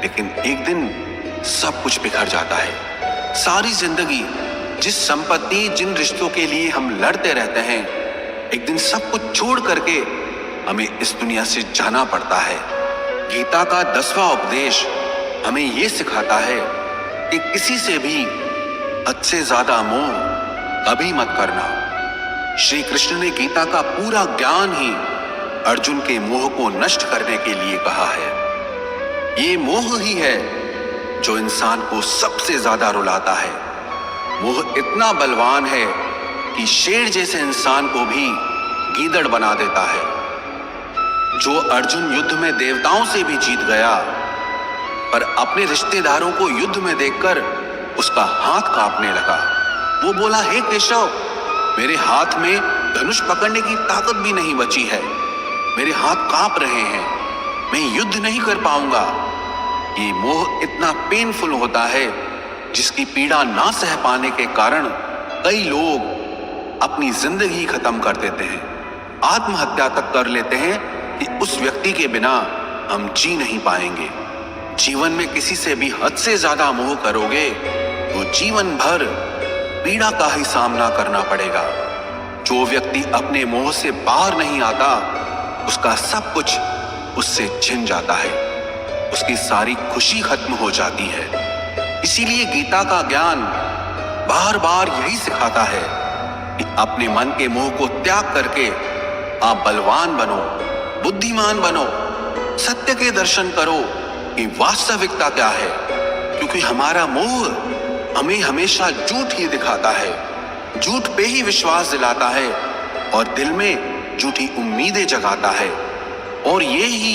लेकिन एक दिन सब कुछ बिखर जाता है। सारी जिंदगी जिस संपत्ति, जिन रिश्तों के लिए हम लड़ते रहते हैं, एक दिन सब कुछ छोड़ करके हमें इस दुनिया से जाना पड़ता है। गीता का 10वां उपदेश हमें यह सिखाता है कि किसी से भी हद से ज्यादा मोह कभी मत करना। श्री कृष्ण ने गीता का पूरा ज्ञान ही अर्जुन के मोह को नष्ट करने के लिए कहा है। ये मोह ही है जो इंसान को सबसे ज्यादा रुलाता है। मोह इतना बलवान है कि शेर जैसे इंसान को भी गीदड़ बना देता है। जो अर्जुन युद्ध में देवताओं से भी जीत गया, पर अपने रिश्तेदारों को युद्ध में देखकर उसका हाथ कांपने लगा। वो बोला, हे केशव, मेरे हाथ में धनुष पकड़ने की ताकत भी नहीं बची है, मेरे हाथ कांप रहे हैं, मैं युद्ध नहीं कर पाऊंगा। ये मोह इतना पेनफुल होता है जिसकी पीड़ा ना सह पाने के कारण कई लोग अपनी जिंदगी खत्म कर देते हैं, आत्महत्या तक कर लेते हैं कि उस व्यक्ति के बिना हम जी नहीं पाएंगे। जीवन में किसी से भी हद से ज्यादा मोह करोगे तो जीवन भर पीड़ा का ही सामना करना पड़ेगा। जो व्यक्ति अपने मोह से बाहर नहीं आता, उसका सब कुछ उससे छिन जाता है, उसकी सारी खुशी खत्म हो जाती है। इसीलिए गीता का ज्ञान बार बार यही सिखाता है कि अपने मन के मोह को त्याग करके आप बलवान बनो, बुद्धिमान बनो, सत्य के दर्शन करो कि वास्तविकता क्या है। क्योंकि हमारा मोह हमें हमेशा झूठ ही दिखाता है, झूठ पे ही विश्वास दिलाता है और दिल में झूठी उम्मीदें जगाता है। और ये ही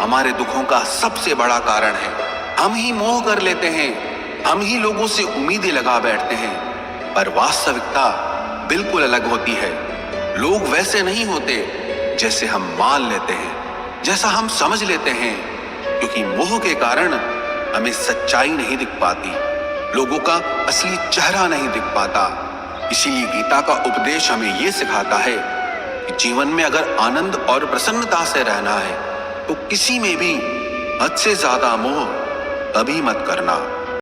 हमारे दुखों का सबसे बड़ा कारण है। हम ही मोह कर लेते हैं, हम ही लोगों से उम्मीदें लगा बैठते हैं, पर वास्तविकता बिल्कुल अलग होती है। लोग वैसे नहीं होते जैसे हम मान लेते हैं, जैसा हम समझ लेते हैं। क्योंकि मोह के कारण हमें सच्चाई नहीं दिख पाती, लोगों का असली चेहरा नहीं दिख पाता। इसीलिए गीता का उपदेश हमें यह सिखाता है कि जीवन में अगर आनंद और प्रसन्नता से रहना है तो किसी में भी हद से ज्यादा मोह कभी मत करना।